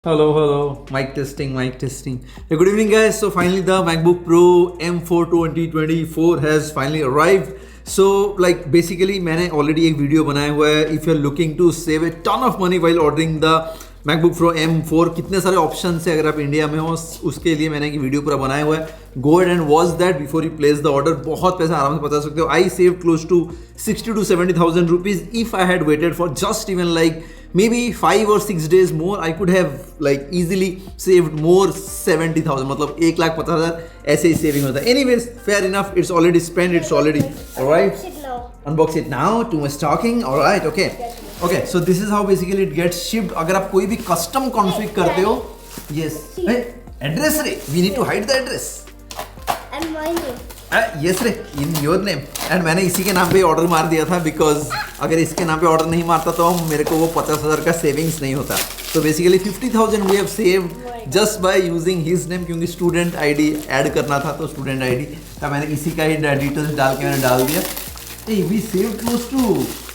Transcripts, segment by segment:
Hello. Mic testing. Hey, good evening, guys. So finally, the MacBook Pro M4 2024 has finally arrived. So, basically, मैंने already एक video बनाया हुआ है. If you're looking to save a ton of money while ordering the MacBook Pro M4, कितने सारे options है अगर आप इंडिया में हो, उसके लिए मैंने एक वीडियो पूरा बनाया हुआ है. Go ahead and watch that before you place the order. बहुत पैसा आराम से बता सकते हो. I saved close to 60 to 70,000 rupees if I had waited for just even maybe 5 or 6 days more. I could have easily saved more 70,000. मतलब 1,50,000 ऐसे ही saving होता है. Anyways, fair enough. It's already spent. It's already alright. Unbox it now. Too much talking. Alright. Okay. So this is how basically it gets shipped. अगर आप कोई भी custom config करते हो, yes. Hey, address रे. We need to hide the address. And my name. Yes रे in your name. And मैंने इसी के नाम पे ऑर्डर मार दिया था बिकॉज अगर इसके नाम पे ऑर्डर नहीं मारता तो मेरे को वो 50,000 का सेविंग्स नहीं होता. तो basically 50,000 we have saved just by using his name, क्योंकि स्टूडेंट आईडी ऐड करना था तो स्टूडेंट आईडी का मैंने इसी का ही डिटेल्स डाल के मैंने डाल दिया. वी सेव क्लोज टू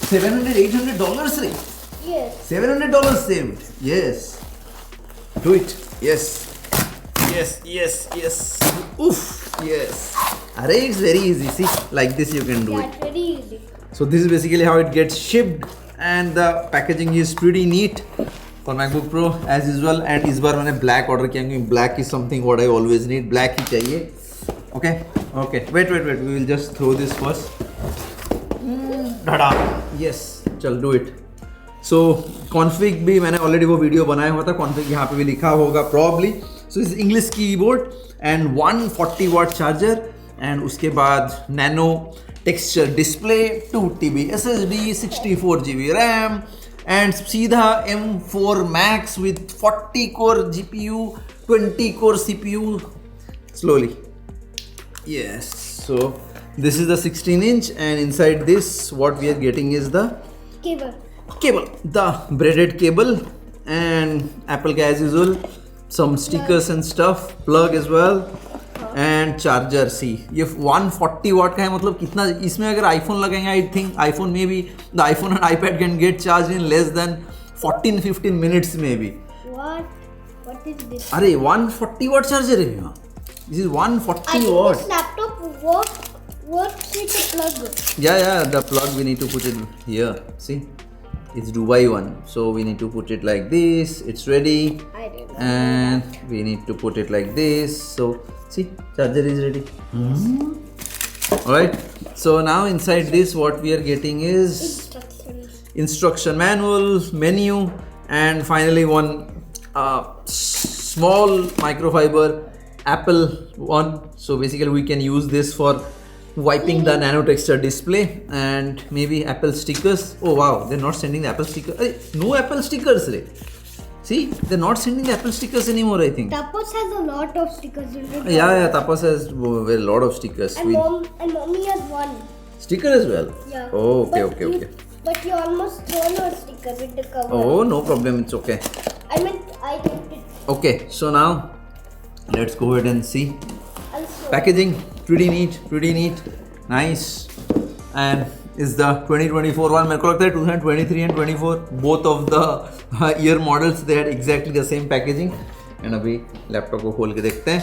$700-800 रे. Yes. $700 saved. Yes. Do it. Yes. Oof. Yes. Array, it's very easy. See, like this you can do Yeah, it. it's very easy. So this is basically how it gets shipped, and the packaging is pretty neat for MacBook Pro as usual. And इस बार मैंने black order किया क्योंकि black is something what I always need. Black ही चाहिए. Okay. Wait. We will just throw this first. Tada. Yes. चल do it. So config भी मैंने already वो video बनाया हुआ था. Config यहाँ पे भी लिखा होगा probably. So this is English keyboard and 140 watt charger. And उसके बाद nano texture display, 2 TB SSD, 64 GB RAM and सीधा M4 Max with 40 core GPU, 20 core CPU. Slowly. Yes. So this is the 16-inch, and inside this what we are getting is the Cable. The braided cable, and Apple as usual, some stickers and stuff, plug as well. And charger. See ये 140 वाट का है. मतलब कितना इसमें अगर iPhone लगेंगे, I think iPhone में भी the iPhone and iPad can get charge in less than 14-15 minutes में भी. What is this? अरे 140 वाट चार्जर है यहाँ. This is 140 watt. This laptop works with a plug. Yeah, the plug we need to put it here. See, it's Dubai one, so we need to put it like this. It's ready. I don't know. And we need to put it like this. So see, charger is ready. Alright, so now inside this what we are getting is instruction manual, menu, and finally one small microfiber Apple one. So basically we can use this for wiping the nano texture display, and maybe Apple stickers. Oh wow, they're not sending the Apple sticker. No Apple stickers re. See, they're not sending the Apple stickers anymore, I think. Tapas has a lot of stickers in it. Yeah, Tapas has a lot of stickers. And mommy has one. Sticker as well? Yeah. Oh, okay. But you almost throw your sticker with the cover. Oh, no problem, it's okay. I kept it. Okay, so now let's go ahead and see. Also. Packaging, pretty neat. Nice. And is the 2024 one. मेरे को लगता है 2023 and 24 both of the year models they had exactly the same packaging. And अभी laptop को खोल के देखते हैं.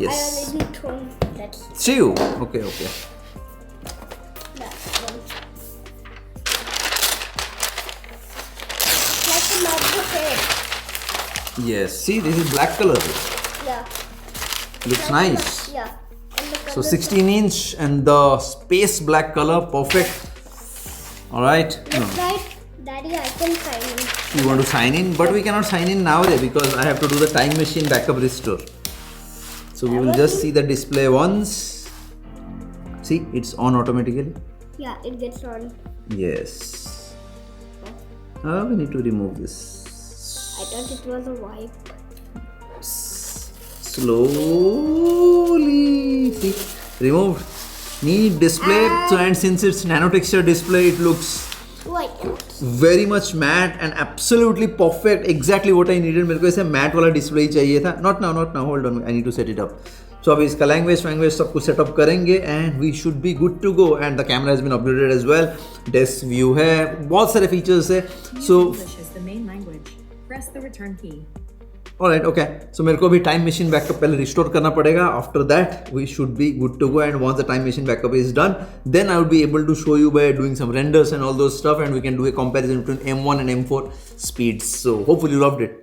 Yes. I already thrown that. See you. Okay. That one. Like a MacBook Air. Yes. See, this is black color. Yeah. Looks nice. Yeah. And the So color- 16-inch and the space black color, perfect. Alright. That's right, Daddy. I can sign in. You want to sign in, but we cannot sign in now because I have to do the time machine backup restore. So we will just see the display once. See, it's on automatically. Yeah, it gets on. Yes. We need to remove this. I thought it was a wipe. Slowly. See, removed. Neat display. So, and since it's nano texture display, it looks White. very much matte and absolutely perfect. Exactly what I needed. मेरे को ऐसे matte वाला display चाहिए था. Not now. Hold on. I need to set it up. So अभी इसका language सब कुछ setup करेंगे and we should be good to go. And the camera has been upgraded as well. Desk view है. बहुत सारे features है. So English is the main language. press the return key. Alright, okay. So मेरे को अभी time machine backup पहले restore करना पड़ेगा. After that, we should be good to go. And once the time machine backup is done, then I will be able to show you by doing some renders and all those stuff, and we can do a comparison between M1 and M4 speeds. So hopefully you loved it.